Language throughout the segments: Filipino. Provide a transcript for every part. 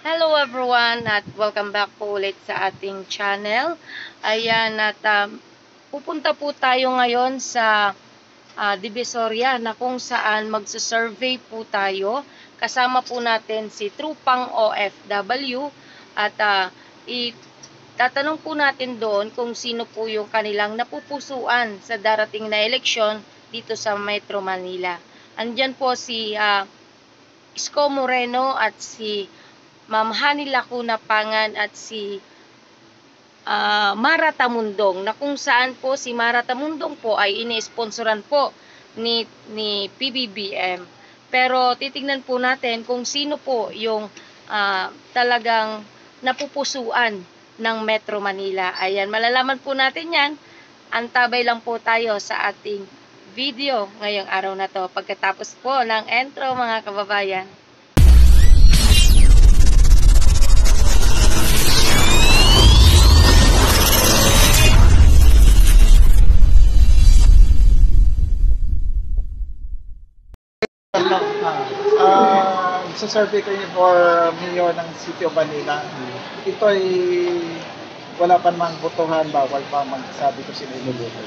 Hello everyone at welcome back po ulit sa ating channel. Ayan at pupunta po tayo ngayon sa Divisoria na kung saan magsa-survey po tayo. Kasama po natin si Trupang OFW at tatanong po natin doon kung sino po yung kanilang napupusuan sa darating na eleksyon dito sa Metro Manila. Andyan po si Isko Moreno at si Ma'am Hani Lacuna Pangan at si Mara Tamundong, na kung saan po si Mara Tamundong po ay ini-sponsoran po ni PBBM. Pero titingnan po natin kung sino po yung talagang napupusuan ng Metro Manila. Ayan, malalaman po natin yan. Antabay lang po tayo sa ating video ngayong araw na to pagkatapos po ng intro, mga kababayan. Sa-survey kayo for mayor ng City of Manila. Ito ay wala pa namang botohan, bawal pa magsabi ko sino inubuto.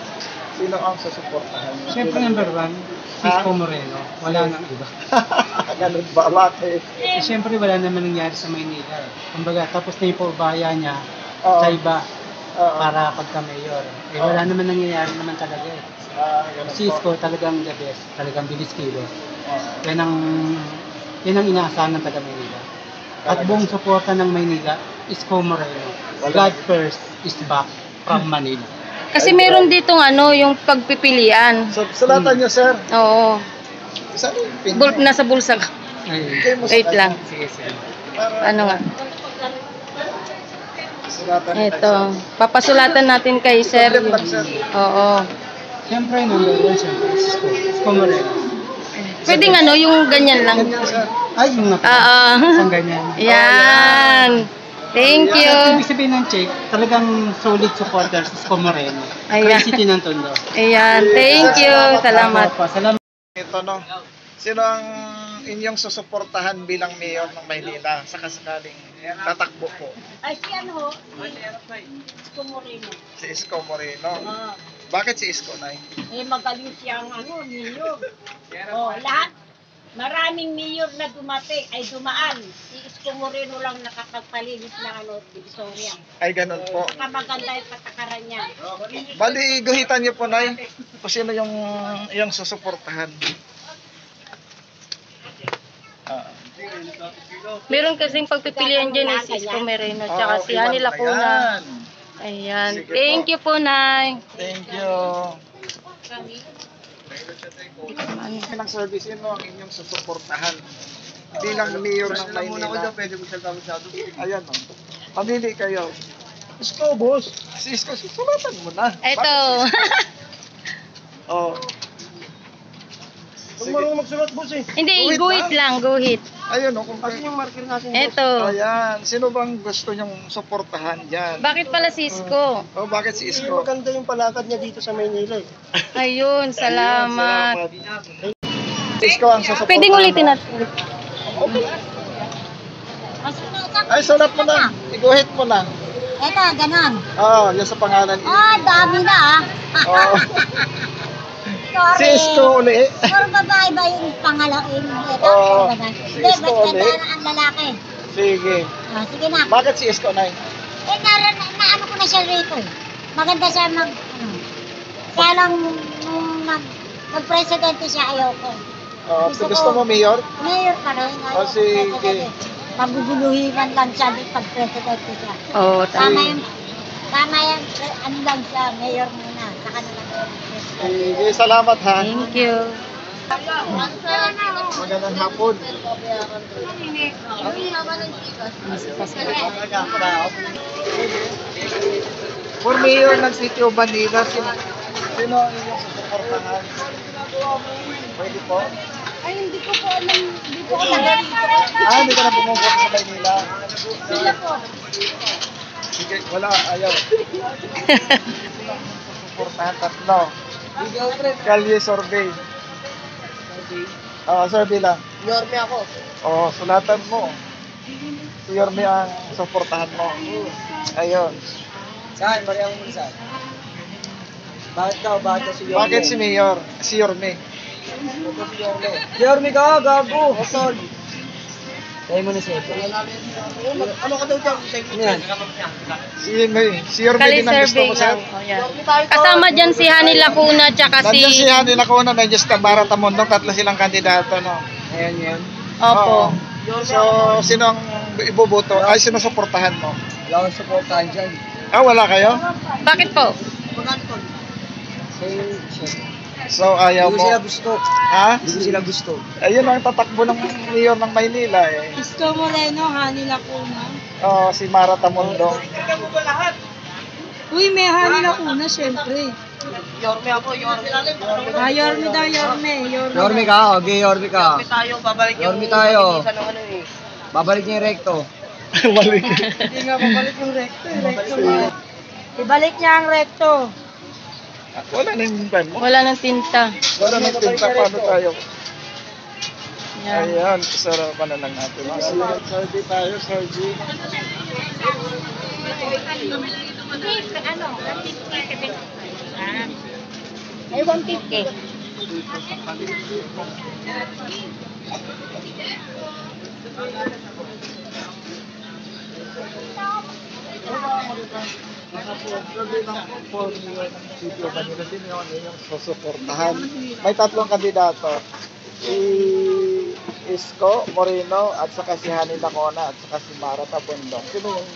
Sino ang susuportahan? Siyempre number 1, Isko Moreno. Wala nang iba. Ganun ba? Bakit? Siyempre wala naman nangyari sa Maynila. Kumbaga, tapos na yung paubaya niya sa iba para pagka-mayor. Wala naman nangyayari naman talaga eh. Si Isko talagang the best. Talagang bilis kilo. Yan ang inaasahan ng taga-Maynila. At buong suporta ng Maynila, Isko Moreno. God first is back from Manila. Kasi meron ditong yung pagpipilian. Sulatan niyo, sir. Oo. Saan yung pin? Nasa bulsa ka. Wait lang. Sige. Ano nga? Sulatan niyo, Ito. Papasulatan natin kay sir. Oo. Siyempre number 1, siyempre Isko Moreno. Pwedeng yung ganyan lang. Ganyan, sir. Ay, yung isang ganyan. Yan. Thank you. Ibig sabihin ng check, talagang solid supporters sa Isko Moreno. Ayan. City ng Tondo. Ayan. Thank you. Salamat. Salamat. Ito, no? Sino ang inyong susuportahan bilang mayor ng Maynila sa kasakaling tatakbo po? Ay, si Isko Moreno. Si Isko Moreno. Bakit si Isko, Nay? Magaling siyang mayor. Lahat, maraming mayor na dumaan. Si Isko Moreno lang nakakagpalinis ng Divisoria. Ay, ganun po. Saka maganda yung patakaran niya. Bali, guhitan niyo po, Nay, kung sino yung susuportahan. Meron kasing pagpipilian dyan si Isko Moreno tsaka si Hani Lacuna. Ayan. Sige Thank you po, Nay. Thank you. Ng service, sino ang inyong susuportahan bilang mayor ng Maynila? Ayan, o. Pamili kayo. Isko, boss. Si Isko, sulatan mo na. Ito. Oh. Huwag marunong magsulat, boss eh. Hindi, guhit lang, guhit. Ayun, o. Asan yung marker natin? Ito. Ayan. Sino bang gusto nyong suportahan dyan? Bakit pala si Isko? Oh, bakit si Isko? Maganda yung palakad niya dito sa Maynila eh. Ayun, salamat. Si Isko ang susuportahan. Pwedeng ulitin natin. Ay, sulat mo na. Iguhit mo na. Eto, ganon. Yan sa pangalan. Dami na Oh. Sorry. Si Isko uli. Pero babae ba yung pangalan? Ito, Oo. Hindi, Si Isko mas ulit. ganda ang lalaki. Sige. Sige na. Bakit si Isko, Nay? Naano ko na siya rito eh. Maganda siya kaya lang nung nag-presidente siya, ayoko. Gusto mo, Mayor? Mayor pa rin. Oh, sige. Maguguluhinan lang siya pag presidente siya. Oo, Tama tama. yung, lang siya, mayor muna. Saka na lang presidente. Sige, salamat ha. Thank you. Magandang hapon. For Mayor ng City of Manila, sino ang inyong susuportahan? Pwede po? Ay, hindi ko po alam. Hindi ko alam dito. Hindi ka na bumubuhat sa Maynila. Sila po. Sige, wala, ayaw. Sino ang susuportahan? Tatlo. Kalye survey. Survey lang. Yorme ako. Sulatan mo. Si Yorme ang suportahan mo. Ayun. Saan? Mariang mo saan? Bakit daw? Bakit daw si Yorme? Bakit si Mayor? Si Yorme. Yorme ka, gago! Otol! Tayo mo na siya. Ano ka daw dyan? Ano yan? Si Yorme Kali din ang gusto survey mo, sir. lang. O, yan. Kasama dyan si Hani Lacuna tsaka Nandiyan si si... Hani Lacuna, nandiyan si Tambara Tamundong, tatlo silang kandidato, no? Ayan yan. Opo. Oo. So, sino ang iboboto? Ay, sino suportahan mo? Wala akong supportahan dyan. Ah, wala kayo? Bakit po? So, ayaw Hindi ko mo. sila gusto. Ha? Hindi ko sila gusto. Ayun ang tatakbo ng mayor ng Maynila, eh. Isko Moreno, Hani Lacuna. Oo, si Mara Tamundong. Uy, may Hani Lacuna, syempre. Yorme ako, Yorme. Yorme daw, Yorme. Yorme ka, okay, Yorme ka. Yorme tayo, babalik yung... Yorme tayo. Babalik niya yung recto. Balik. Hindi nga, babalik yung recto. Ibalik niya ang recto. Wala na yung pen mo. Wala ng tinta. Wala na yung tinta, paano tayo? Yan. Ayan, sarapan na lang natin. Survey tayo, survey. Ay, 150. Survey ng formula ng sitio kanila. Sino yung susuportahan? May tatlong kandidato. Si Isko Moreno at saka si Hani Lacuna at saka si Mara Tamundong. Sino yung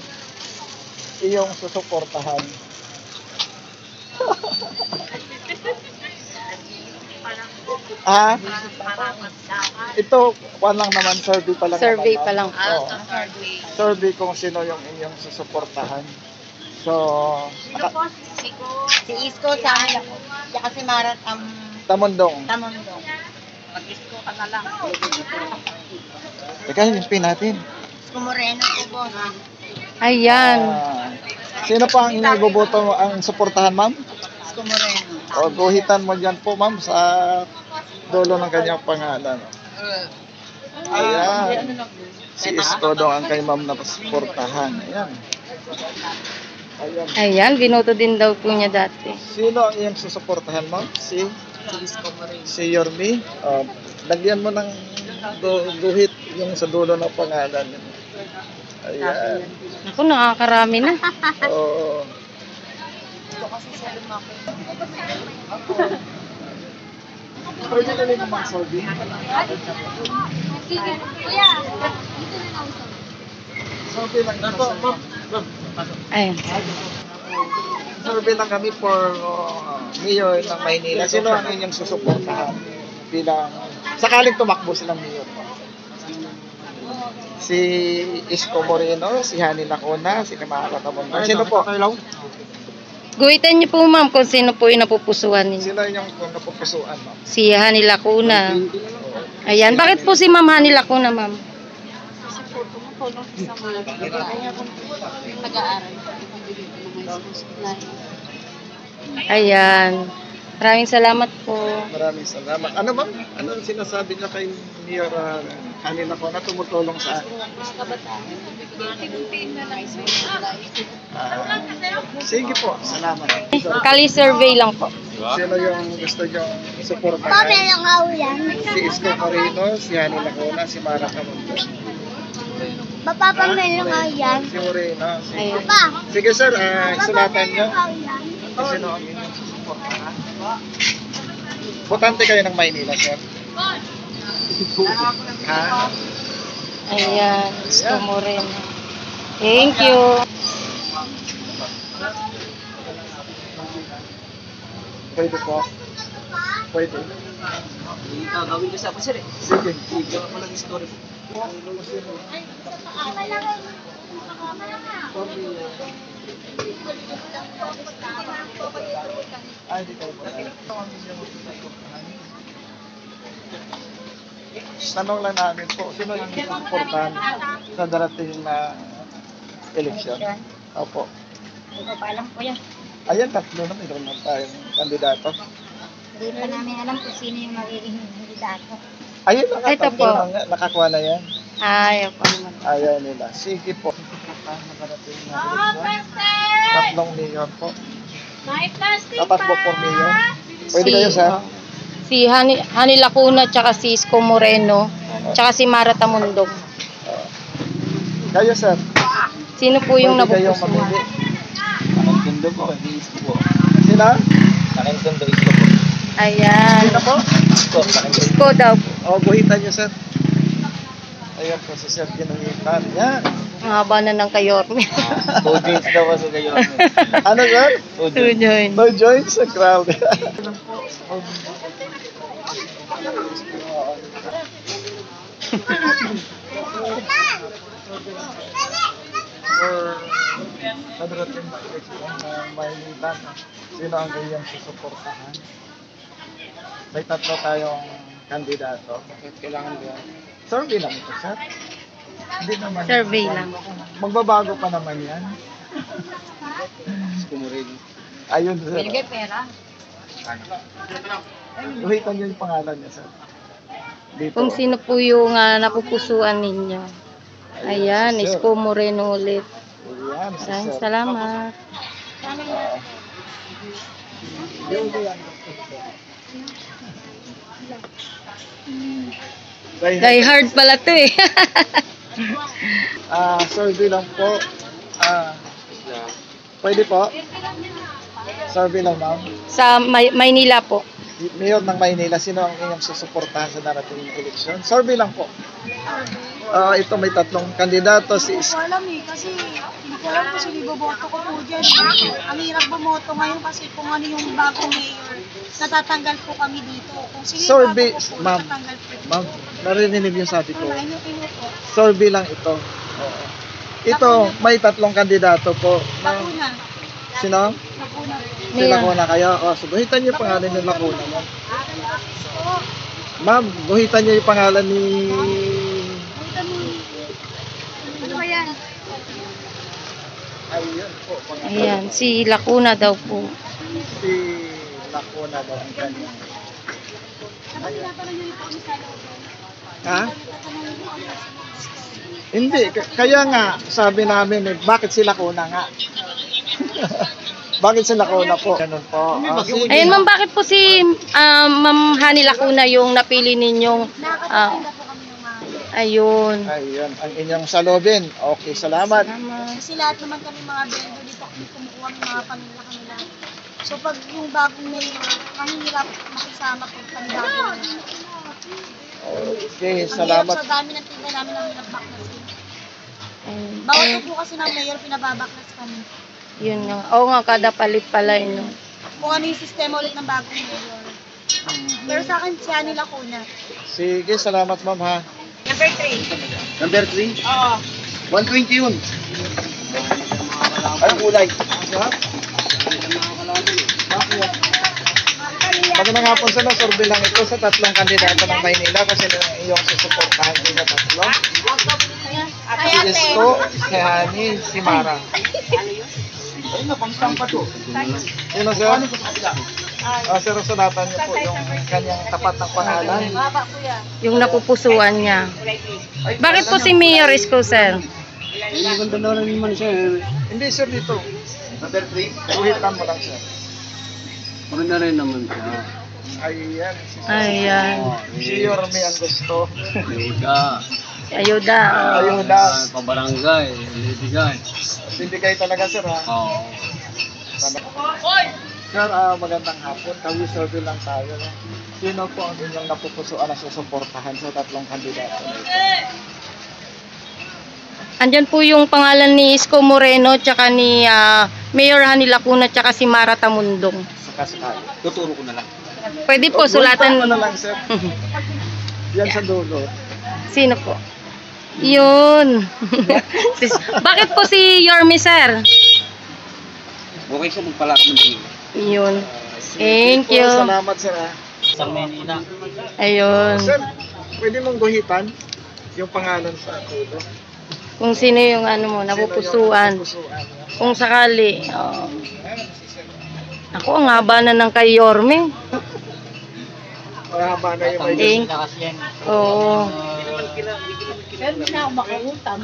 iyong susuportahan? Ah? Ito, kwan lang naman, survey pa lang Survey naman. pa lang. Oo. Survey kung sino yung inyong susuportahan. So, Si Isko sa Hani Lacuna. Tsaka si Marat Tamundong. Tamundong. Mag-isko ka na lang. Teka, yung pin natin. Isko Moreno po, boss. Ayan. Ah, sino pa ang iniboboto ang suportahan, ma'am? Isko Moreno. O, guhitan mo dyan po, ma'am, sa dulo ng kanyang pangalan. Ayan. Si Isko daw ang kay ma'am na suportahan. Ayan. Ayan. Ayan, binoto din daw po niya dati. Sino ang iyong susuportahan, ma'am? Si Yorme. Lagyan mo ng guhit yung sa dulo ng pangalan. Ayan. Ako, nakakarami na. Oo. Pwede na rin naman survey. Survey lang naman. Ayan. Survey lang kami for mayor ng Maynila. Sino ang inyong susuportahan bilang sakaling tumakbo silang mayor? Si Isko Moreno, si Hani Lacuna, si Mara Tamundong. Sino po? Guhitan niyo po, ma'am, kung sino po yung napupusuan ninyo. Sino yung napupusuan, ma'am? Si Hani Lacuna. Ayan. Bakit po si Ma'am Hani Lacuna, ma'am? Ayan. Maraming salamat po. Maraming salamat. Ano ma'am? Ano ang sinasabi niya kay Mayor Hani Lacuna tumutulong sa sige po, salamat. Kali survey lang po. Sino yung gusto niyong suportahan? Pamela nga yan. Si Isko Moreno, si Hani Lacuna, si Mara Tamundong. Mapapamela nga yan. Si Moreno. Ayan. Sige sir, sulatan niyo. Sino ang inyong susuportahan? Botante kayo ng Maynila, sir? Ha? Ayan. Isko Moreno. Thank you. Pwede po. Pwede. Gawin ko sa ako, sir. Sige. Sige ako lang story. Ay, di tayo po. Tanong lang namin po, sino yung susuportahan sa darating na eleksyon? Opo. Hindi ko pa alam po yan. Ayan, tatlo na mayroon na tayong kandidato. Hindi pa namin alam kung sino yung magiging kandidato. Ayun na nga, Ito tatlo po. na nga, nakakuha na yan. Ayaw pa naman. Ayaw nila. Sige po. Nakarating na eleksyon. Tatlong mayor po. Tatakbo po mayor. Pwede kayo sa? Si Hani Lacuna, tsaka si Isko Moreno, tsaka si Mara Tamundong. Kayo sir. Sino po yung Pwede kayong napupusuan? mamili. Nakintendo po, isko po. Sila? Nakintendo, isko po. Ayan. Sino po? Isko, nakintendo. Isko daw. O, buhitan nyo sir. Ayan po si sir ginuhitan. Yan. Ang haba na ng kayorme. 2 joints daw kasi kayo. Ano sir? 2 joints. No joints sa crowd. Or kadarating na eleksyon ng Maynila, sino ang iyong susuportahan? May tatlo tayong kandidato. Kailangan ba? Survey lang ito, sir. Hindi naman. Survey lang. Magbabago pa naman yan. Isko mo rin. Ayun, sir. pera. Uhitan niyo yung pangalan niya, sir. Dito. Kung sino po yung napupusuan ninyo. Ayan, Isko Moreno ulit. Ayan, si Maraming sir. salamat. Die hard pala to eh. Survey lang po. Pwede po? Survey lang, ma'am. Sa Maynila po. Mayor ng Maynila, sino ang inyong susuportahan sa darating na eleksyon? Survey lang po. Ito may tatlong kandidato. Si Hindi ko alam eh, kasi hindi ko alam kung sino iboboto ko po dyan. Ang hirap bumoto ngayon kasi kung ano yung bagong mayor, natatanggal po kami dito. Kung sino yung Survey, bago po, ma'am. natatanggal po. Ma'am, narinig yung sabi ko. Wala, inyo po. Survey lang ito. Oo. Ito, may tatlong kandidato po. Lacuna. Sino? Lacuna. Si Lacuna kayo. So, buhitan niyo yung pangalan ng Lacuna, ma'am. Ma'am, buhitan niyo yung pangalan ni... Ano ba yan? Ayun po. Ayan, si Lacuna daw po. Si Lacuna daw ang kanyang. Ha? Hindi, kaya nga sabi namin bakit si Lacuna nga? Bakit si Lacuna po? Ganun po. Sige. Ayun ma'am, bakit po si Ma'am Hani Lacuna yung napili ninyong Nakakapaganda po kami ng mga. ayun. Ayun, ang inyong salubin. Okay, salamat. Kasi lahat naman kami mga vendor dito kami kumukuha ng mga pamilya kanila. So pag yung bagong mayor, mahirap makisama pag panibago. Okay, Ang hirap salamat. sa dami ng tignan namin ang pinabaklas. Ayun. Bawat po kasi ng mayor, pinababaklas kami. Yun nga. Oo nga, kada palit pala yun. Kung ano yung sistema ulit ng bagong mayor. Pero sa akin, siya nila kuna. Sige, salamat ma'am ha. Number 3. Number 3? Oo. 120 yun. Anong kulay? Magandang hapon sa survey lang ito sa tatlong kandidato ng Maynila kasi ang iyong susuportahan din na tatlo. Si Isko, si Hani, si Mara. Sino sir? Sir, sulatan niyo po yung kanyang tapat ng pangalan. Yung napupusuan niya. Bakit po si Mayor Isko, sir? Maganda na rin naman siya. Hindi sir dito. Number 3? Uhitan mo lang sir. Maganda rin naman siya. Ayan. Ayan. Si Yorme ang gusto. Ayuda. Si Ayuda. Ayuda. Pabarangay. Bibigay. Bibigay talaga sir ha. Oo. Sir, magandang hapon. Kami survey lang tayo. No? Sino po ang inyong napupusuan na susuportahan sa tatlong kandidato? Andyan po yung pangalan ni Isko Moreno, tsaka ni Mayor Hani Lacuna, tsaka si Mara Tamundong. Sakasakali. Tuturo ko na lang. Pwede po Buhitan mo sulatan. na lang sir. Yan sa dulo. Sino po? Yun. Bakit po si Yorme, sir? Okay siya magpala ka ng Yun. Thank you. Salamat sir ha. Sa Manila. Ayun. Sir, pwede mong guhitan yung pangalan sa dulo. Kung sino yung ano mo, napupusuan. Kung sakali. Oh. Ako, ang haba na ng kay Yorme. Mahaba na yung may Thank. Oo. Pero hindi na ako makautang.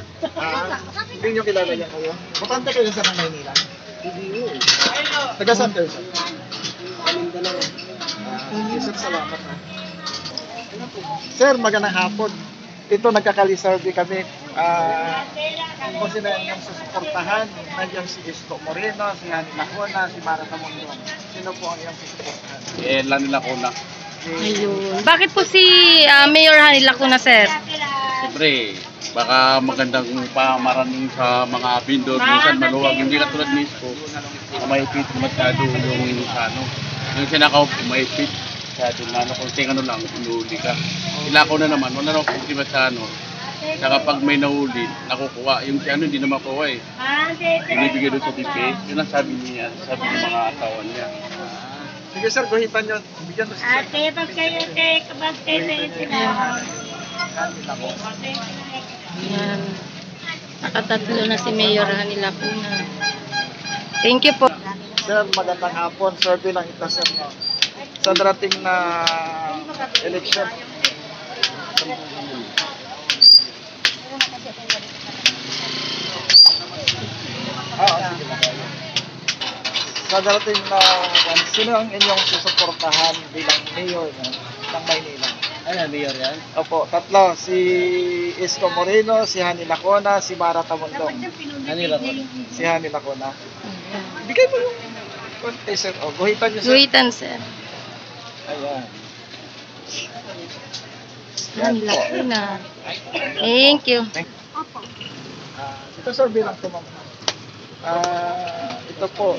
Hindi nyo kilala yan kayo? Butante kayo sa Maynila? Hindi mo. Taga saan kayo? Sir, salamat ha. Sir, magandang hapon. Ito, nagkakali-survey kami. Kung sila yung susuportahan, nandiyan si Isko Moreno, si Hani Lacona, si Mara Tamundong. Sino po ang iyong susuportahan? Lang nila ko na. Ayun. Bakit po si Mayor Hani Lacuna, sir? Siyempre, baka magandang pamaraning sa mga vendor. Minsan maluwag, hindi katulad ni Isko. Mahipit masyado yung ano. Yung sinakaw, mahipit. Masyado na ano, kung ano lang, inuuli ka. Sila ko na naman, wala na kung sa ano. Saka pag may nahuli, nakukuha. Yung si ano, hindi na makuha eh. Binibigay doon sa tipi. Yun ang sabi niya, sabi ng mga atawan niya. Sige sir, guhitan nyo. Bigyan mo si sir. Ate, pag kayo, kapag kayo sila. Yan. Nakatatlo na si Mayor Hani Lacuna. Thank you po. Sir, magandang hapon. Survey lang ito sir. Sa darating na election. Sa darating na sino ang inyong susuportahan bilang mayor ng Maynila? Mayor yan? Opo, tatlo. Si Isko Moreno, si Hani Lacona, si Mara Tamundong. Si Hani Lacona. Bigay mo yung konti sir. O, guhitan niyo sir. Guhitan, sir. Ayan. Hani Lacuna. Thank you. Ito sir, bilang ito ma'am. Ito po,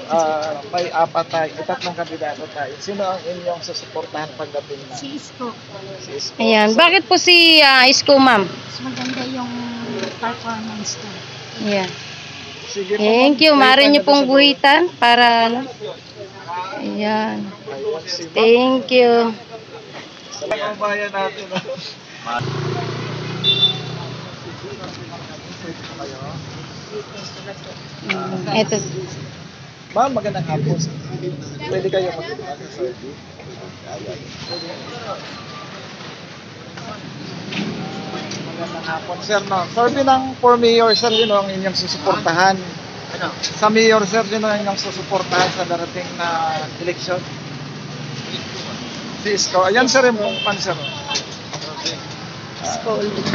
may apat tayo, tatlong kandidato tayo. Sino ang inyong susuportahan pagdating na? Si Isko. Si Isko. Ayan. Bakit po si Isko, ma'am? Mas maganda yung performance ko. Ayan. Sige po, Thank ma'am. you. Mari Guhitan niyo niyo pong sa- guhitan para ano. Ayan. Ayun, si ma'am. Thank you. Sa mga kabayan natin. Ito. Ma'am, magandang hapon. Pwede kayo mag-ibig sa survey? Magandang hapon, sir. No? Survey ng for mayor, sir, yun ang inyong susuportahan. Sa mayor, sir, yun ang inyong susuportahan sa darating na eleksyon. Si Isko. Ayan, sir, yung pong pan, sir. Isko ulit.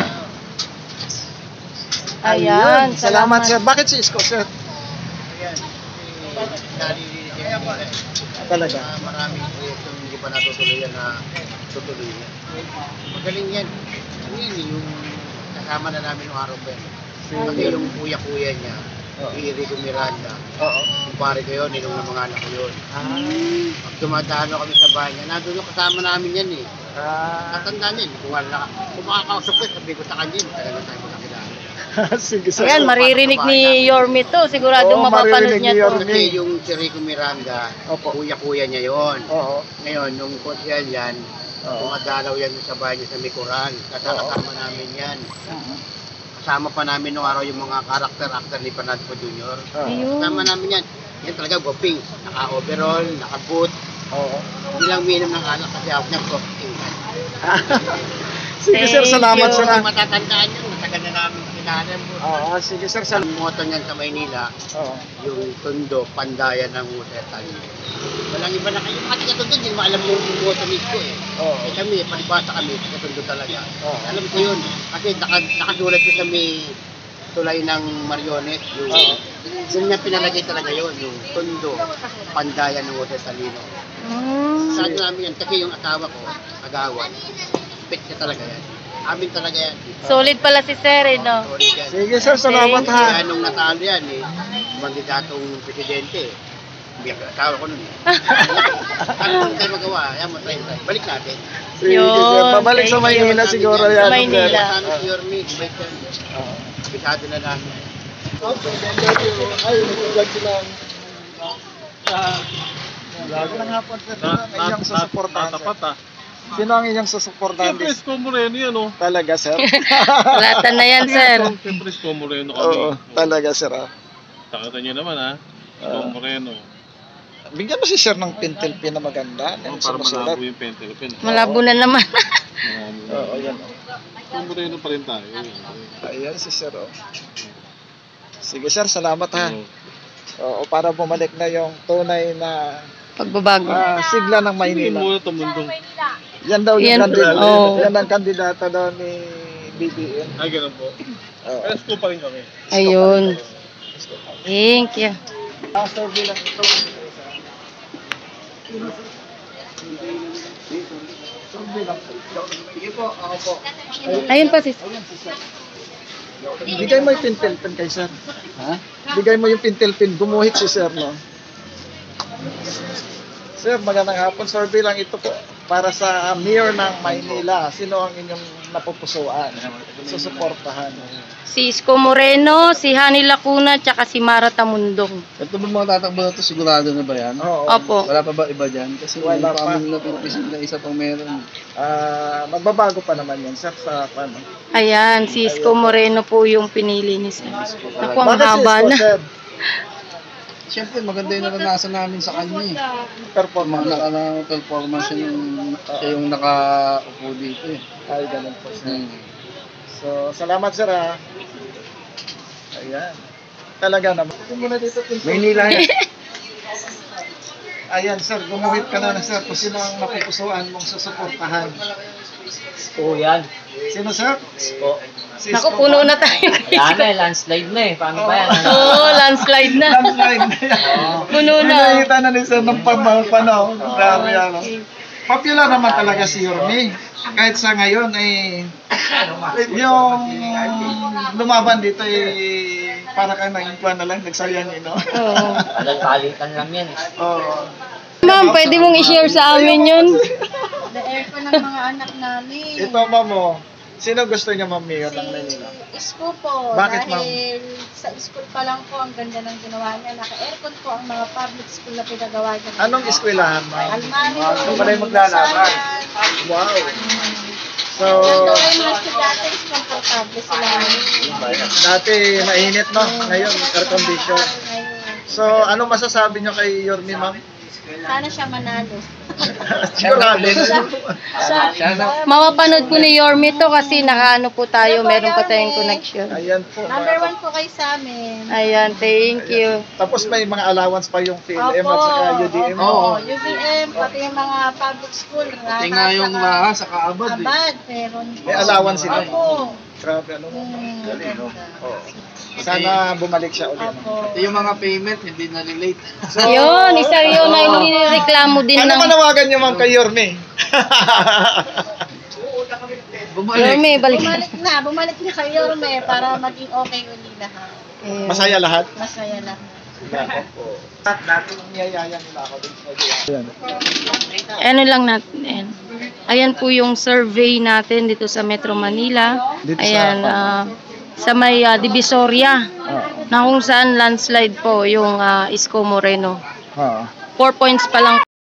Ayan. Salamat, sir. Bakit si Isko, sir? Talaga. Maraming proyekto hindi pa natutuloyan na tutuloy yan. Magaling yan. Ano yan eh, yung kasama na namin ng araw pa yan. Pati yung kuya-kuya niya, si Rico Miranda. Oo. Yung pare ko yun, ninong ng mga anak ko yun. Pag dumadaan kami sa bahay niya, nandun yung kasama namin yan eh. Tatandaan yan. Kung makakausap ko, sabi ko sa kanya, matagal na tayo magkakilala. Sige, sir. Ayan, maririnig ni Yorme to. Siguradong Oo, mapapanood maririnig niya ni to. Yorme. Kasi yung si Rico Miranda, Opo. kuya-kuya niya yun. Oo. Ngayon, nung konsyal yan, dumadalaw yan sa bahay niya sa Mikuran. Kasama namin yan. Kasama pa namin nung araw yung mga karakter-actor ni Panadpo Jr. Ayun. Kasama namin yan. Yan talaga goping. Naka-overall, naka-boot. Oo. Hindi lang minum ng alak kasi ako niyang goping. Sige, sir. Salamat, sir. Kung matatandaan yun, matagal na namin kilala mo. Oo, sige, sir. Ang motto niyan sa Maynila, Oo. yung Tondo, pandayan ng Utetal. Walang iba na kayo. Mga taga-Tondo, hindi mo alam yung motto mismo eh. Oo. Eh kami, palibasa kami, taga-Tondo talaga. Oo. Alam ko yun. Kasi nakasulat ko sa may tulay ng Marionette. Yung, Oo. Doon niya pinalagay talaga yun, yung Tondo, pandayan ng Utetalino. Saan namin yan? Kasi yung asawa ko, agawan, pet niya talaga yan. Amin talaga yan. Solid pala si Sir, eh, no? Solid yan. Sige, sir. Salamat, Thank ha. Kaya nung natalo yan eh, mandidatong presidente, hindi ako asawa ko nun eh. Ano tayo magawa? Ayan mo, try. Balik natin. Sige, Yun, sir. Pabalik sa thank you. Maynila siguro Sa yan. Maynila. Sana si Yorme, bait yan. Pisado na namin. Ay, nag-vlog sila. Magandang hapon, sir. Sino ang inyong susuportahan, sir? Sino ang inyong susuportahan? Siyempre, Isko Moreno yan, oh. Talaga, sir? Latan na yan, sir. Siyempre, Isko Moreno kami. Oo, talaga, sir. Takatan niyo naman, ha? Isko Moreno. Bigyan mo si sir ng pentel pen na maganda. Oh, Yan, para sumusulat. malabo yung pentel pen. Malabo na naman. Oo, yan. Isko Moreno pa rin tayo. Ayan si Sir. Oh. Sige Sir, salamat ha. Oo. Oo, para bumalik na yung tunay na Pagbabago. sigla ng Sino Maynila. muna tumundong? Yan daw yung Yan, kandidato. oo. Yan ang kandidato daw ni BBM. Ay, ganun po. Oo. Pero Isko pa rin kami. Ayun. Thank you. Survey lang ito. Survey lang po. Sige po, ako po. Ayun pa sis. Bigay mo yung pintel-pin kay Sir. Ha? Bigay mo yung pintel-pin. Gumuhit si Sir, no? Sir, magandang hapon. Survey lang ito po. Para sa mayor ng Maynila. Sino ang inyong napupusuan? Susuportahan. Si Isko Moreno, si Hani Lacuna, tsaka si Mara Tamundong. Ito ba mga tatakbo na ito, sigurado na ba yan? Oo. Opo. Wala pa ba iba dyan? Kasi Wala wala pa. pa kami napipisin na isa pang meron. Magbabago pa naman yan, Sir, sa ano. Ayan, si Isko Moreno po yung pinili ni Sir. Naku, ang Bakit si haba Isko, na. Sir? Siyempre, maganda yung naranasan namin sa kanya eh. Performance. Performance yung nakaupo dito eh. Ay, ganun po, Sir. So, salamat, Sir, ha. Ayan. Talaga naman. Maynila yan. Ayan, Sir, gumuhit ka na, Sir, kung sino ang napupusuan mong susuportahan. Oo, yan. Sino, Sir? Oo. Si Naku, Isko puno ba? na tayo. Yan na, landslide na eh. Paano ba yan? Oo, landslide na. Landslide na yan. Puno na. Nakita na ni Sir ng pano. Grabe, ano. Popular naman talaga si Yorme. Kahit sa ngayon ay yung lumaban dito ay para kayo naging plan na lang, nagsayang, Oo. Palitan lang yan eh. Oo. Ma'am, pwede mong i-share sa amin yun? The aircon ng mga anak namin. Ito, ma'am, oh. Sino gusto niya, ma'am, mayor ng Manila? Isko po. Bakit, ma'am? Dahil sa school pa lang po, ang ganda ng ginawa niya. Naka-aircon po ang mga public school na pinagawa niya. Anong eskwelahan, ma'am? Almari. Ano pala yung maglalaban? Wow. So, Yan daw ay mga estudyante is komportable sila. dati mainit, no? Ngayon, air condition. Ngayon, So, ano masasabi niyo kay Yorme, ma'am? sana siya manalo. Sigurado. Mapapanood po ni Yorme to kasi nakaano po tayo, meron pa tayong connection. Ayan po. Number 1 po kayo sa amin. Ayan, thank you. Tapos may mga allowance pa yung PLM at saka UDM. Opo, UVM, pati yung mga public school. Pati nga yung laha sa kaabad eh. Abad, meron po. May allowance sila. Opo. Grabe, ano? Galing, no? Sana bumalik siya ulit. Opo. Ito yung mga payment, hindi na-relate. Yun, isa yun na inireklamo din Ano ng manawagan niyo, ma'am, kay Yorme? Bumalik. Yorme, balik. Bumalik na kayo, Yorme, para maging okay uli lahat. Ayan. Masaya lahat? Masaya lang. Dati niyayaya nila ako din sa Ayan. Ano lang natin. Ayan po yung survey natin dito sa Metro Manila. Dito sa Ayan, sa may Divisoria. Na kung saan landslide po yung Isko Moreno. 4 points pa lang